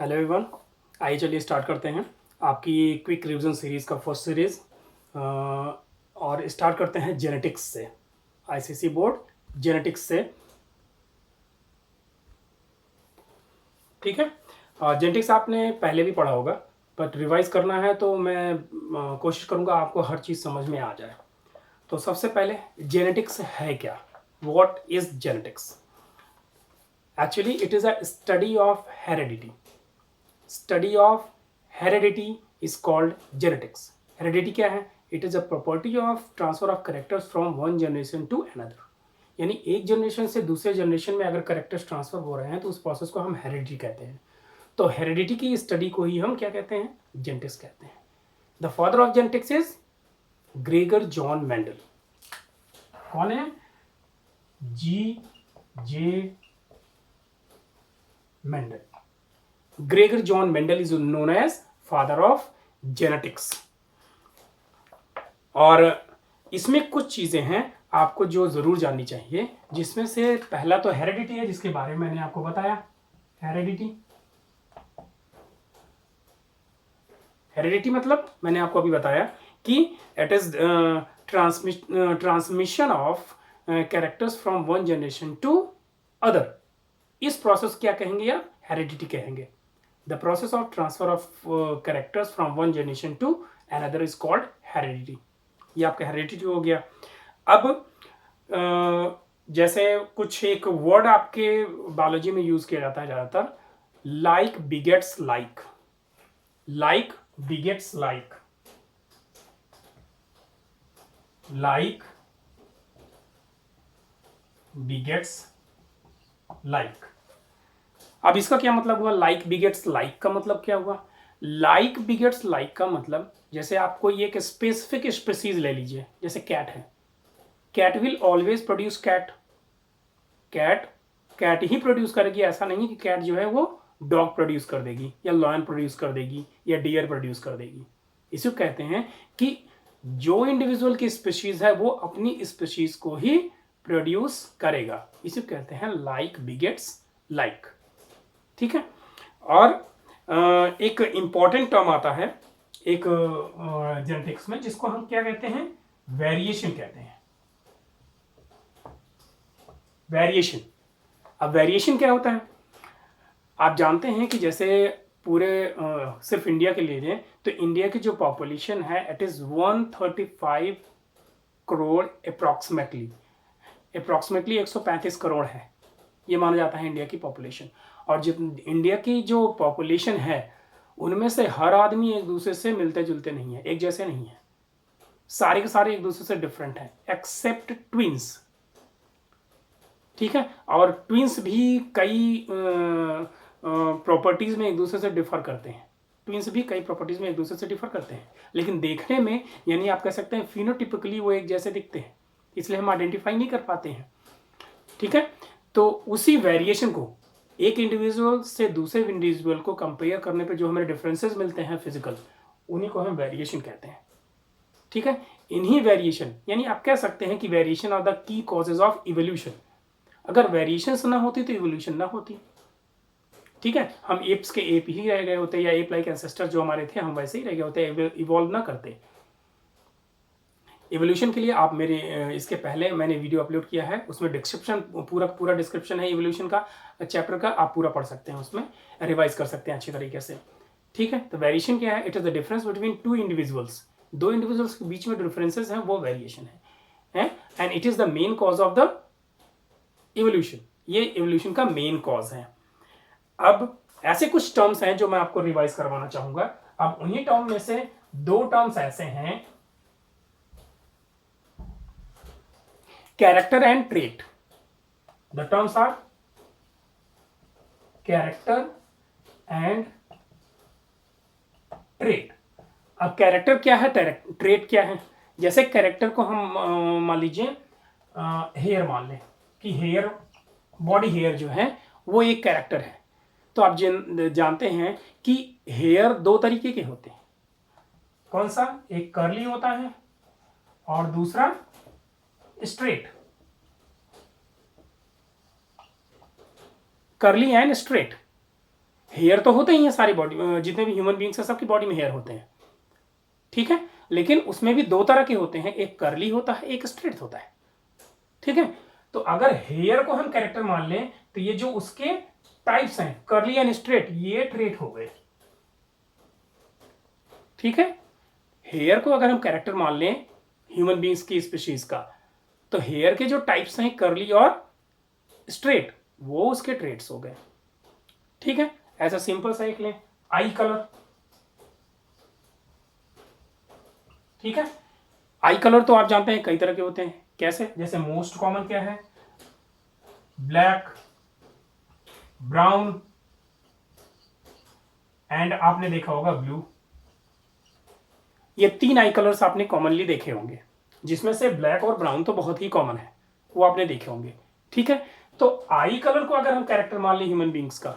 Hello everyone. आइए चलिए start करते हैं आपकी क्विक रिवीजन सीरीज़ का फर्स्ट सीरीज़। और स्टार्ट करते हैं जेनेटिक्स से। आईसीएसई बोर्ड जेनेटिक्स से, ठीक है। जेनेटिक्स आपने पहले भी पढ़ा होगा, बट रिवाइज करना है तो मैं कोशिश करूँगा आपको हर चीज़ समझ में आ जाए। तो सबसे पहले जेनेटिक्स है क्या? What is genetics? Actually it is a study of heredity. Study of heredity is called genetics. Heredity क्या है? It is a property of transfer of characters from one generation to another. यानी एक generation से दूसरे generation में अगर characters transfer हो रहे हैं तो उस प्रोसेस को हम हेरिडिटी कहते हैं। तो हेरिडिटी की स्टडी को ही हम क्या कहते हैं? जेनेटिक्स कहते हैं। The father of genetics is Gregor John Mendel. कौन है? G J Mendel. Gregor John Mendel is known as father of genetics. और इसमें कुछ चीजें हैं आपको जो जरूर जाननी चाहिए, जिसमें से पहला तो हेरिडिटी है, जिसके बारे में मैंने आपको बताया। हेरिडिटी, हेरिडिटी मतलब मैंने आपको अभी बताया कि it is transmission of characters from one generation to other. इस प्रोसेस क्या कहेंगे आप? हेरिडिटी कहेंगे। The process of transfer of characters from one generation to another is called heredity. ये आपका हेरिडिटी हो गया। अब जैसे कुछ एक वर्ड आपके बायोलॉजी में यूज किया जाता है ज्यादातर, like begets like. Like begets like. Like begets like. अब इसका क्या मतलब हुआ? लाइक बिगेट्स लाइक का मतलब क्या हुआ? लाइक बिगेट्स लाइक का मतलब, जैसे आपको ये एक स्पेसिफिक स्पीसीज ले लीजिए, जैसे कैट है। Cat will always produce cat. Cat cat ही प्रोड्यूस करेगी। ऐसा नहीं कि कैट जो है वो डॉग प्रोड्यूस कर देगी या लॉयन प्रोड्यूस कर देगी या डियर प्रोड्यूस कर देगी। इसे कहते हैं कि जो इंडिविजुअल की स्पीशीज है वो अपनी स्पीशीज को ही प्रोड्यूस करेगा। इसे कहते हैं लाइक बिगेट्स लाइक, ठीक है। और एक इंपॉर्टेंट टर्म आता है एक जेनेटिक्स में, जिसको हम क्या कहते हैं? वेरिएशन कहते हैं। वेरिएशन। अब वेरिएशन क्या होता है? आप जानते हैं कि जैसे पूरे सिर्फ इंडिया के लिए लें तो इंडिया की जो पॉपुलेशन है it is 135 crore approximately. Approximately 135 crore है, ये माना जाता है इंडिया की पॉपुलेशन। और जित इंडिया की जो पॉपुलेशन है उनमें से हर आदमी एक दूसरे से मिलते जुलते नहीं है, एक जैसे नहीं है। सारे के सारे एक दूसरे से डिफरेंट है एक्सेप्ट ट्विंस, ठीक है। और ट्विंस भी कई प्रॉपर्टीज में एक दूसरे से डिफर करते हैं। ट्विंस भी कई प्रॉपर्टीज में एक दूसरे से डिफर करते हैं, लेकिन देखने में, यानी आप कह सकते हैं फिनोटिपिकली वो एक जैसे दिखते हैं, इसलिए हम आइडेंटिफाई नहीं कर पाते हैं, ठीक है। तो उसी वेरिएशन को एक इंडिविजुअल से दूसरे इंडिविजुअल को कंपेयर करने पे जो हमें डिफरेंसेस मिलते हैं फिजिकल, उन्हीं को हम वेरिएशन कहते हैं, ठीक है। इन्हीं वेरिएशन, यानी आप कह सकते हैं कि variation are the key causes of evolution. अगर वेरिएशन ना होती तो इवोल्यूशन ना होती, ठीक है। हम एप्स के एप ही रह गए होते, या एप लाइक एंसेस्टर जो हमारे थे हम वैसे ही रह गए होते, इवॉल्व ना करते। इवोल्यूशन के लिए आप मेरे इसके पहले मैंने वीडियो अपलोड किया है, उसमें डिस्क्रिप्शन पूरा डिस्क्रिप्शन है इवोल्यूशन का चैप्टर का, आप पूरा पढ़ सकते हैं, उसमें रिवाइज कर सकते हैं अच्छी तरीके से, ठीक है। तो वेरिएशन क्या है? It is the difference between two individuals. दो इंडिविजुअल्स के बीच में डिफरेंसेस हैं, वो वेरिएशन है, and it is the main cause of the evolution. ये इवोल्यूशन का मेन कॉज है। अब ऐसे कुछ टर्म्स हैं जो मैं आपको रिवाइज करवाना चाहूंगा। अब उन्हीं टर्म में से दो टर्म्स ऐसे हैं, character and trait. The terms are character and trait. अब कैरेक्टर क्या है, ट्रेट क्या है? जैसे कैरेक्टर को हम मान लीजिए हेयर मान लें कि हेयर, बॉडी हेयर जो है वो एक कैरेक्टर है। तो आप जानते हैं कि हेयर दो तरीके के होते हैं। कौन सा? एक कर्ली होता है और दूसरा straight. Curly and straight. Hair तो होते ही हैं सारी बॉडी, जितने भी ह्यूमन बींग्स हैं सबकी बॉडी में हेयर होते हैं, ठीक है। लेकिन उसमें भी दो तरह के होते हैं, एक कर्ली होता है, एक स्ट्रेट होता है, ठीक है। तो अगर हेयर को हम कैरेक्टर मान लें तो ये जो उसके टाइप्स हैं कर्ली एंड स्ट्रेट, ये ट्रेट हो गए, ठीक है। हेयर को अगर हम कैरेक्टर मान लें ह्यूमन बींग्स की स्पीशीज का, तो हेयर के जो टाइप्स हैं कर्ली और स्ट्रेट, वो उसके ट्रेट्स हो गए, ठीक है। ऐसा सिंपल सा एक लें, आई कलर, ठीक है। आई कलर तो आप जानते हैं कई तरह के होते हैं, कैसे, जैसे मोस्ट कॉमन क्या है, ब्लैक, ब्राउन एंड आपने देखा होगा ब्लू। ये 3 आई कलर्स आपने कॉमनली देखे होंगे, जिसमें से ब्लैक और ब्राउन तो बहुत ही कॉमन है, वो आपने देखे होंगे, ठीक है। तो आई कलर को अगर हम कैरेक्टर मान लें ह्यूमन बींग्स का,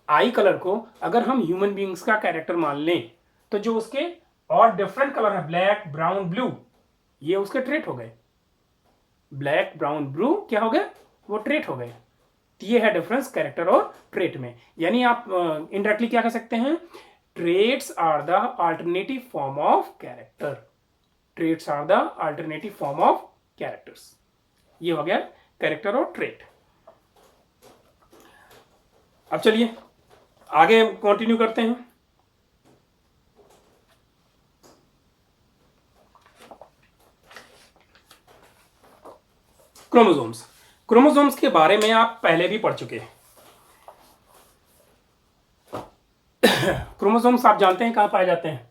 आई कलर को अगर हम ह्यूमन बींग्स का कैरेक्टर मान लें, तो जो उसके और डिफरेंट कलर है ब्लैक, ब्राउन, ब्लू, ये उसके ट्रेट हो गए। ब्लैक, ब्राउन, ब्लू क्या हो गए, वो ट्रेट हो गए। ये है डिफरेंस कैरेक्टर और ट्रेट में। यानी आप इनडायरेक्टली क्या कह सकते हैं, traits are the alternative form of character, traits are the alternative form of characters. ये हो गया कैरेक्टर और ट्रेट। अब चलिए आगे कंटिन्यू करते हैं। क्रोमोसोम्स, क्रोमोसोम्स के बारे में आप पहले भी पढ़ चुके हैं। क्रोमोसोम्स आप जानते हैं कहां पाए जाते हैं,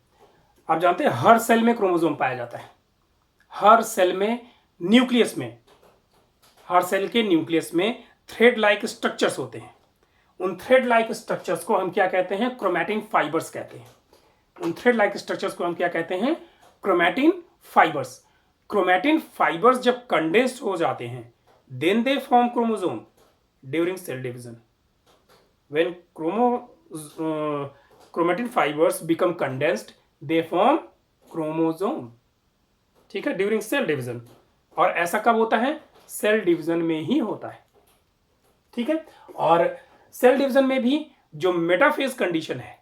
आप जानते हैं हर सेल में क्रोमोसोम पाया जाता है, हर सेल में, न्यूक्लियस में, हर सेल के न्यूक्लियस में थ्रेड लाइक स्ट्रक्चर्स होते हैं। उन थ्रेड लाइक स्ट्रक्चर्स को हम क्या कहते हैं, क्रोमैटिन फाइबर्स कहते हैं। उन थ्रेड लाइक स्ट्रक्चर्स को हम क्या कहते हैं, क्रोमैटिन फाइबर्स। क्रोमैटिन फाइबर्स जब कंडेंस्ड हो जाते हैं, then they form chromosome during cell division. When chromatin fibers become condensed, they form chromosome, ठीक है, ड्यूरिंग सेल डिवीजन। और ऐसा कब होता है, सेल डिवीजन में ही होता है, ठीक है। और सेल डिवीजन में भी जो मेटाफेज कंडीशन है,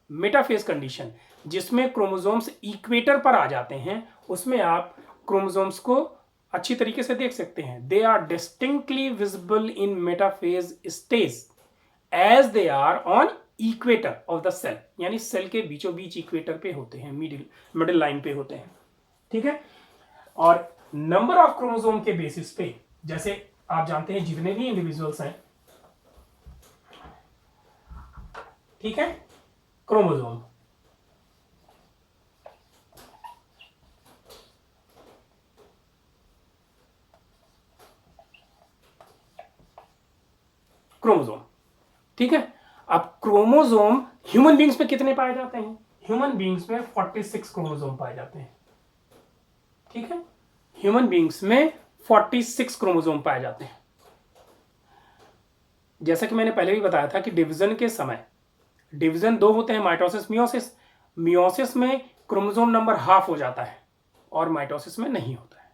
मेटाफेज कंडीशन जिसमें क्रोमोसोम्स इक्वेटर पर आ जाते हैं, उसमें आप क्रोमोसोम्स को अच्छी तरीके से देख सकते हैं। They are distinctly visible in metaphase stage as they are on equator of the cell, यानी सेल के बीचों बीच इक्वेटर पे होते हैं, मिडिल लाइन पे होते हैं, ठीक है। और नंबर ऑफ क्रोमोसोम के बेसिस पे, जैसे आप जानते हैं जितने भी इंडिविजुअल्स हैं, ठीक है, क्रोमोसोम, क्रोमोसोम, ठीक है। अब क्रोमोसोम ह्यूमन बींग्स में कितने पाए जाते हैं, ह्यूमन बींग्स में 46 क्रोमोसोम पाए जाते हैं, ठीक है। ह्यूमन बींग्स में 46 क्रोमोसोम पाए जाते हैं। जैसा कि मैंने पहले भी बताया था कि डिवीजन के समय, डिवीजन दो होते हैं, माइटोसिस, मियोसिस। मियोसिस में क्रोमोसोम नंबर हाफ हो जाता है और माइटोसिस में नहीं होता है।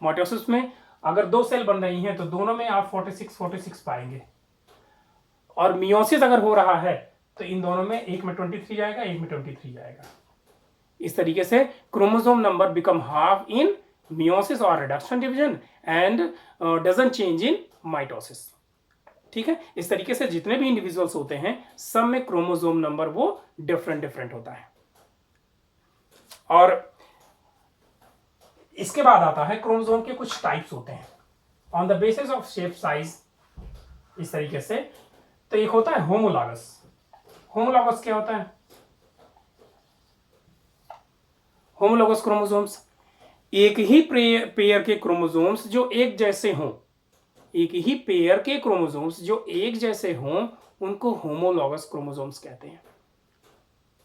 माइटोसिस में अगर दो सेल बन रही हैं तो दोनों में आप 46 पाएंगे, और मियोसिस अगर हो रहा है तो इन दोनों में, एक में 23 जाएगा, एक में 23 जाएगा। इस तरीके से chromosome number become half in meiosis और reduction division and doesn't change in mitosis, ठीक है। इस तरीके से जितने भी इंडिविजुअल्स होते हैं सब में क्रोमोसोम नंबर वो डिफरेंट होता है। और इसके बाद आता है क्रोमोसोम के कुछ टाइप्स होते हैं on the basis of shape, size, इस तरीके से। तो एक होता है होमोलॉगस। होमोलॉगस क्या होता है, होमोलॉगस क्रोमोसोम्स, एक ही पेयर के क्रोमोसोम्स जो एक जैसे हों, एक ही पेयर के क्रोमोसोम्स जो एक जैसे हों उनको होमोलॉगस क्रोमोसोम्स कहते हैं।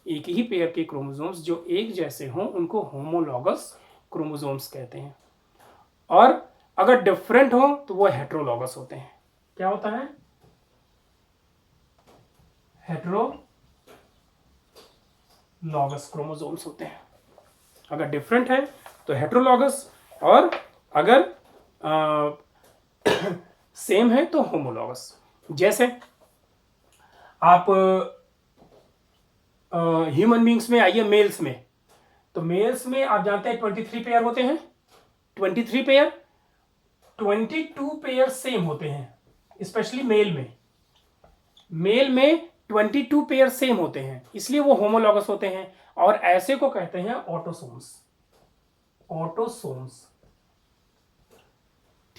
एक ही पेयर के क्रोमोसोम्स जो एक जैसे हों उनको होमोलॉगस क्रोमोसोम्स कहते हैं। और अगर डिफरेंट हो तो वो हेट्रोलॉगस होते हैं। क्या होता है, हेट्रोलॉगस क्रोमोसोम्स होते हैं। अगर डिफरेंट है तो हेट्रोलॉगस, और अगर सेम है तो होमोलॉगस। जैसे आप ह्यूमन बींग्स में आइए, मेल्स में। तो मेल्स में आप जानते हैं 23 पेयर होते हैं, 23 पेयर, 22 पेयर सेम होते हैं, स्पेशली मेल में। मेल में 22 पेयर सेम होते हैं, इसलिए वो होमोलॉगस होते हैं, और ऐसे को कहते हैं ऑटोसोम्स। ऑटोसोम्स,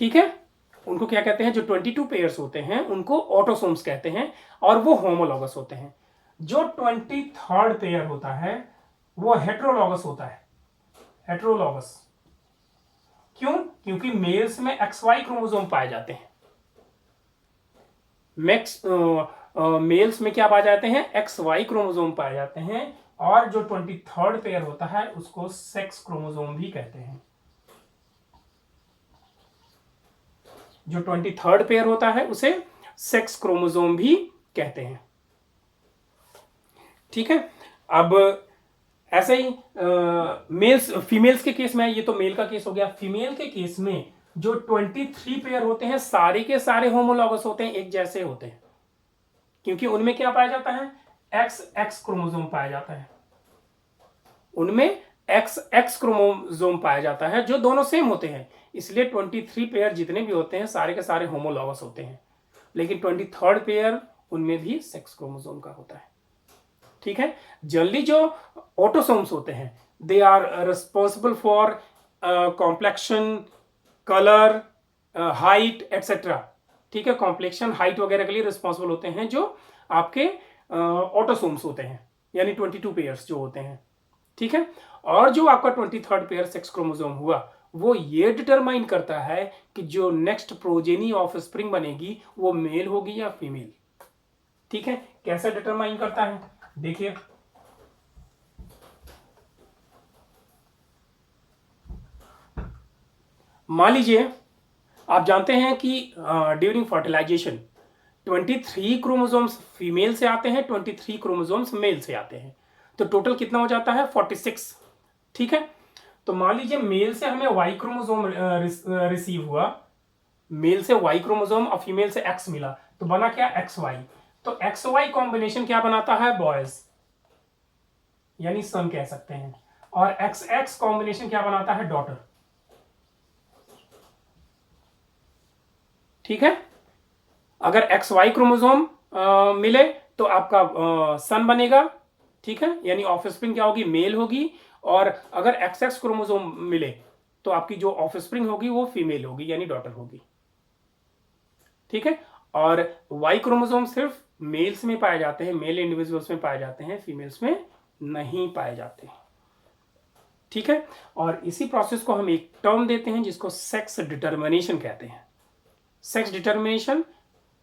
ठीक है। उनको क्या कहते हैं? जो 22 पेयर्स होते हैं उनको ऑटोसोम्स कहते हैं, और वो होमोलॉगस होते हैं। जो 23rd पेयर होता है वो हेट्रोलॉगस होता है। हेट्रोलॉगस क्यों? क्योंकि मेल्स में XY क्रोमोसोम पाए जाते हैं। मेल्स में क्या पाए जाते हैं? XY क्रोमोसोम पाए जाते हैं, और जो 23rd पेयर होता है उसको सेक्स क्रोमोसोम भी कहते हैं। जो 23rd पेयर होता है उसे सेक्स क्रोमोसोम भी कहते हैं, ठीक है। अब ऐसे ही मेल्स फीमेल्स के केस में, ये तो मेल का केस हो गया। फीमेल के केस में जो 23 पेयर होते हैं सारे के सारे होमोलॉगस होते हैं, एक जैसे होते हैं, क्योंकि उनमें क्या पाया जाता है? XX क्रोमोसोम पाया जाता है। उनमें XX क्रोमोसोम पाया जाता है, जो दोनों सेम होते हैं, इसलिए 23 पेयर जितने भी होते हैं सारे के सारे होमोलॉगस होते हैं। लेकिन 23rd पेयर उनमें भी सेक्स क्रोमोसोम का होता है, ठीक है। जनरली जो ऑटोसोम्स होते हैं they are responsible for complexion, colour, height etcetera, ठीक है। कॉम्प्लेक्शन, हाइट वगैरह के लिए रिस्पॉन्सिबल होते हैं जो आपके ऑटोसोम्स होते हैं, यानी 22 पेयर्स जो होते हैं, ठीक है। और जो आपका 23rd पेयर सेक्स क्रोमोसोम हुआ वो ये डिटरमाइन करता है कि जो नेक्स्ट प्रोजेनी ऑफ स्प्रिंग बनेगी वो मेल होगी या फीमेल, ठीक है। कैसे डिटरमाइन करता है? देखिए, मान लीजिए आप जानते हैं कि ड्यूरिंग फर्टिलाइजेशन 23 क्रोमोसोम्स फीमेल से आते हैं, 23 क्रोमोसोम्स मेल से आते हैं, तो टोटल कितना हो जाता है? 46, ठीक है। तो मान लीजिए मेल से हमें वाई क्रोमोसोम रिसीव हुआ, मेल से वाई क्रोमोसोम और फीमेल से एक्स मिला, तो बना क्या? XY। तो XY कॉम्बिनेशन क्या बनाता है? बॉयज, यानी सन कह सकते हैं। और XX कॉम्बिनेशन क्या बनाता है? डॉटर, ठीक है। अगर XY क्रोमोसोम मिले तो आपका सन बनेगा, ठीक है, यानी ऑफस्प्रिंग क्या होगी? मेल होगी। और अगर XX क्रोमोसोम मिले तो आपकी जो ऑफस्प्रिंग होगी वो फीमेल होगी, यानी डॉटर होगी, ठीक है। और Y क्रोमोसोम सिर्फ मेल्स में पाए जाते हैं, मेल इंडिविजुअल्स में पाए जाते हैं, फीमेल्स में नहीं पाए जाते, ठीक है। और इसी प्रोसेस को हम एक टर्म देते हैं जिसको सेक्स डिटर्मिनेशन कहते हैं। सेक्स डिटर्मिनेशन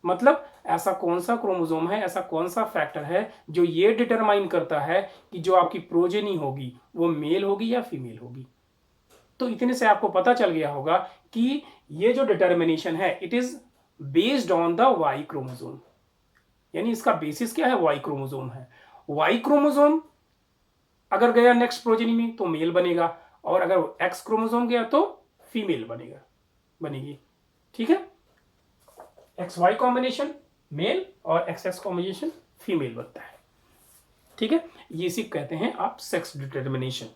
मतलब ऐसा कौन सा क्रोमोसोम है, ऐसा कौन सा फैक्टर है जो ये डिटरमाइन करता है कि जो आपकी प्रोजेनी होगी वो मेल होगी या फीमेल होगी। तो इतने से आपको पता चल गया होगा कि ये जो डिटर्मिनेशन है it is based on the Y chromosome, यानी इसका बेसिस क्या है? वाई क्रोमोसोम है। वाई क्रोमोसोम अगर गया नेक्स्ट प्रोजेनी में तो मेल बनेगा, और अगर एक्स क्रोमोसोम गया तो फीमेल बनेगी, ठीक है। XY कॉम्बिनेशन मेल और XX कॉम्बिनेशन फीमेल बनता है, ठीक है। ये इसी कहते हैं आप सेक्स डिटर्मिनेशन।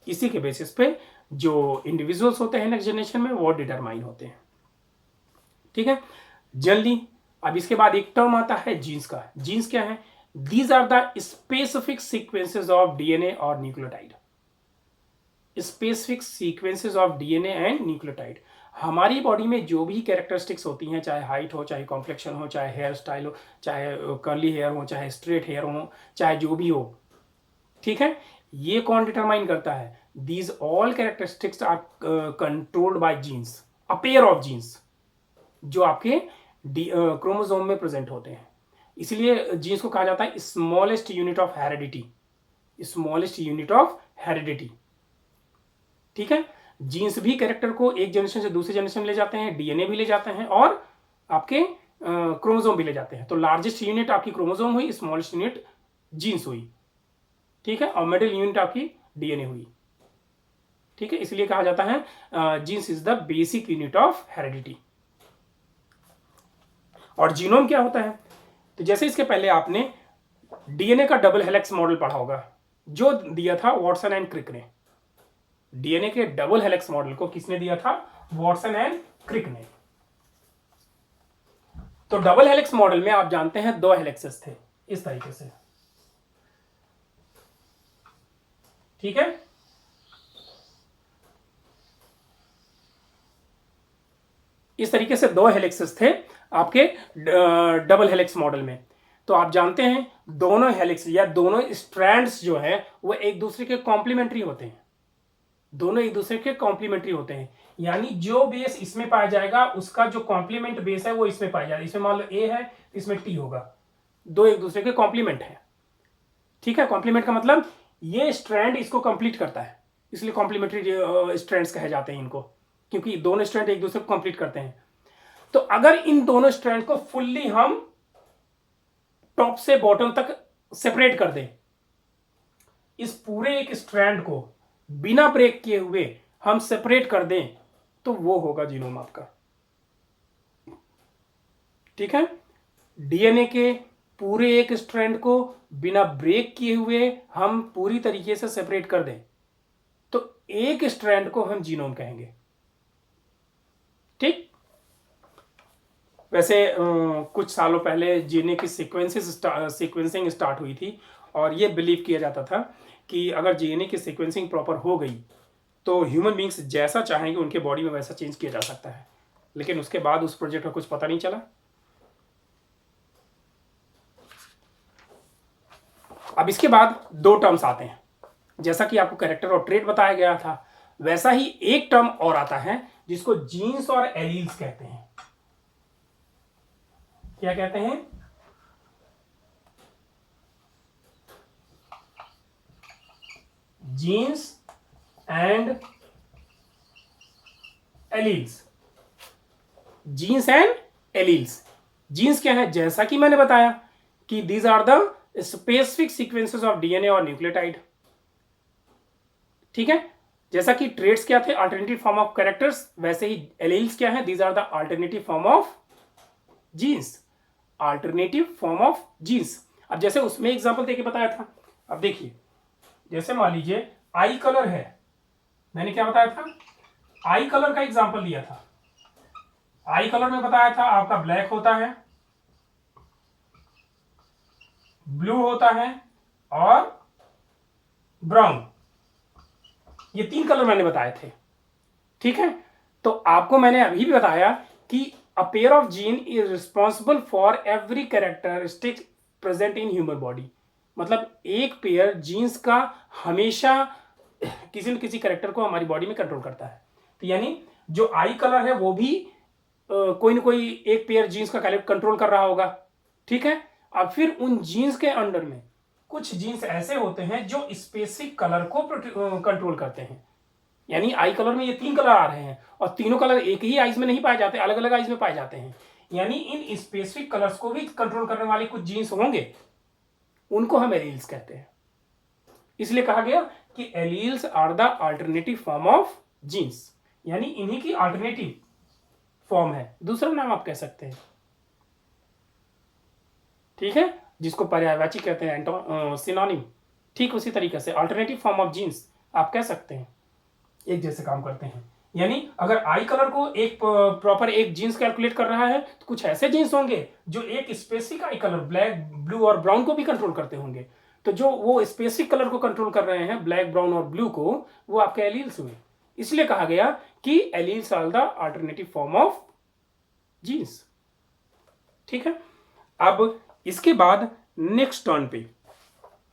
इसी के बेसिस पे जो इंडिविजुअल्स होते हैं नेक्स्ट जनरेशन में वो डिटरमाइन होते हैं, ठीक है। जनरली अब इसके बाद एक टर्म आता है जीन्स का। जीन्स क्या है? These are the specific sequences of DNA और nucleotide. Specific sequences of DNA and nucleotide. हमारी बॉडी में जो भी कैरेक्टरिस्टिक्स होती हैं, चाहे हाइट हो, चाहे कॉम्प्लेक्शन हो, चाहे हेयर स्टाइल हो, चाहे कर्ली हेयर हो, चाहे स्ट्रेट हेयर हो, चाहे जो भी हो, ठीक है, ये कौन डिटरमाइन करता है? These all characteristics are controlled by genes, a pair of genes जो आपके क्रोमोसोम में प्रेजेंट होते हैं। इसलिए जीन्स को कहा जाता है smallest unit of heredity, smallest unit of heredity, ठीक है। जीन्स भी कैरेक्टर को एक जनरेशन से दूसरे जनरेशन में ले जाते हैं, DNA भी ले जाते हैं, और आपके क्रोमोसोम भी ले जाते हैं। तो लार्जेस्ट यूनिट आपकी क्रोमोसोम हुई, स्मॉलेस्ट यूनिट जीन्स हुई, ठीक है, और मिडिल यूनिट आपकी DNA हुई, ठीक है। इसलिए कहा जाता है genes is the basic unit of heredity. और जीनोम क्या होता है? तो जैसे इसके पहले आपने डीएनए का डबल हेलिक्स मॉडल पढ़ा होगा, जो दिया था वॉटसन एंड क्रिक ने। डीएनए के डबल हेलिक्स मॉडल को किसने दिया था? वॉटसन एंड क्रिक ने। तो डबल हेलिक्स मॉडल में आप जानते हैं 2 हेलिक्सेस थे इस तरीके से, ठीक है। इस तरीके से 2 हेलिक्सेस थे आपके डबल हेलिक्स मॉडल में। तो आप जानते हैं दोनों हेलिक्स या दोनों स्ट्रैंड्स जो है वो एक दूसरे के कॉम्प्लीमेंट्री होते हैं। दोनों एक दूसरे के कॉम्प्लीमेंट्री होते हैं, यानी जो बेस इसमें पाया जाएगा उसका जो कॉम्प्लीमेंट बेस है वो इसमें पाया जाएगा। इसमें मान लो ए है, इसमें टी होगा, दो एक दूसरे के कॉम्प्लीमेंट है, ठीक है। कॉम्प्लीमेंट का मतलब ये स्ट्रैंड इसको कंप्लीट करता है, इसलिए कॉम्प्लीमेंट्री स्ट्रैंड्स कहे जाते हैं इनको, क्योंकि दोनों स्ट्रैंड एक दूसरे को कंप्लीट करते हैं। तो अगर इन दोनों स्ट्रैंड को फुल्ली हम टॉप से बॉटम तक सेपरेट कर दें, इस पूरे एक स्ट्रैंड को बिना ब्रेक किए हुए हम सेपरेट कर दें, तो वो होगा जीनोम आपका, ठीक है। डीएनए के पूरे एक स्ट्रैंड को बिना ब्रेक किए हुए हम पूरी तरीके से सेपरेट कर दें, तो एक स्ट्रैंड को हम जीनोम कहेंगे, ठीक। वैसे कुछ सालों पहले डीएनए की सीक्वेंसिंग स्टार्ट हुई थी, और ये बिलीव किया जाता था कि अगर डीएनए की सीक्वेंसिंग प्रॉपर हो गई तो ह्यूमन बींग्स जैसा चाहेंगे उनके बॉडी में वैसा चेंज किया जा सकता है। लेकिन उसके बाद उस प्रोजेक्ट का कुछ पता नहीं चला। अब इसके बाद 2 टर्म्स आते हैं, जैसा कि आपको कैरेक्टर और ट्रेट बताया गया था, वैसा ही एक टर्म और आता है जिसको जीन्स और एलील्स कहते हैं। क्या कहते हैं? Genes and alleles. Genes and alleles. Genes क्या है? जैसा कि मैंने बताया कि these are the specific sequences of DNA और न्यूक्लियोटाइड, ठीक है। जैसा कि ट्रेट्स क्या थे? अल्टरनेटिव फॉर्म ऑफ कैरेक्टर्स, वैसे ही एलील्स क्या है? These are the alternative form of genes. Alternative form of genes. अब जैसे उसमें एग्जांपल देके बताया था, अब देखिए, जैसे मान लीजिए आई कलर है, मैंने क्या बताया था? आई कलर का एग्जांपल दिया था। आई कलर में बताया था आपका ब्लैक होता है, ब्लू होता है और ब्राउन, ये 3 कलर मैंने बताए थे, ठीक है। तो आपको मैंने अभी भी बताया कि a pair of gene is responsible for every characteristic present in human body। मतलब एक पेयर जीन्स का हमेशा किसी न किसी कैरेक्टर को हमारी बॉडी में कंट्रोल करता है। तो यानी जो आई कलर है वो भी कोई ना कोई एक पेयर जीन्स का कंट्रोल कर रहा होगा, ठीक है। अब फिर उन जीन्स के अंडर में कुछ जीन्स ऐसे होते हैं जो स्पेसिफिक कलर को कंट्रोल करते हैं। यानी आई कलर में ये 3 कलर आ रहे हैं, और तीनों कलर एक ही आइज में नहीं पाए जाते, अलग अलग आइज में पाए जाते हैं। यानी इन स्पेसिफिक कलर्स को भी कंट्रोल करने वाले कुछ जीन्स होंगे, उनको हम एलील्स कहते हैं। इसलिए कहा गया कि alleles are the alternative form of genes, यानी इन्हीं की अल्टरनेटिव फॉर्म है, दूसरा नाम आप कह सकते हैं, ठीक है, जिसको पर्यायवाची कहते हैं, सिनोनिम। ठीक उसी तरीके से अल्टरनेटिव फॉर्म ऑफ जीन्स आप कह सकते हैं, एक जैसे काम करते हैं। यानी अगर आई कलर को एक प्रॉपर एक जीन्स कैलकुलेट कर रहा है, तो कुछ ऐसे जीन्स होंगे जो एक स्पेसिफिक आई कलर ब्लैक, ब्लू और ब्राउन को भी कंट्रोल करते होंगे। तो जो वो स्पेसिफिक कलर को कंट्रोल कर रहे हैं, ब्लैक, ब्राउन और ब्लू को, वो आपके एलील्स हुए। इसलिए कहा गया कि alleles are the alternative form of genes, ठीक है। अब इसके बाद नेक्स्ट टर्न पे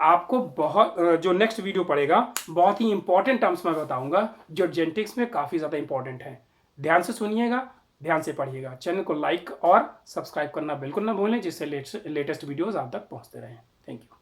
आपको बहुत जो नेक्स्ट वीडियो पड़ेगा, बहुत ही इंपॉर्टेंट टर्म्स मैं बताऊंगा जो जेनेटिक्स में काफ़ी ज़्यादा इंपॉर्टेंट है। ध्यान से सुनिएगा, ध्यान से पढ़िएगा। चैनल को लाइक और सब्सक्राइब करना बिल्कुल ना भूलें, जिससे लेटेस्ट वीडियोस आप तक पहुंचते रहें। Thank you.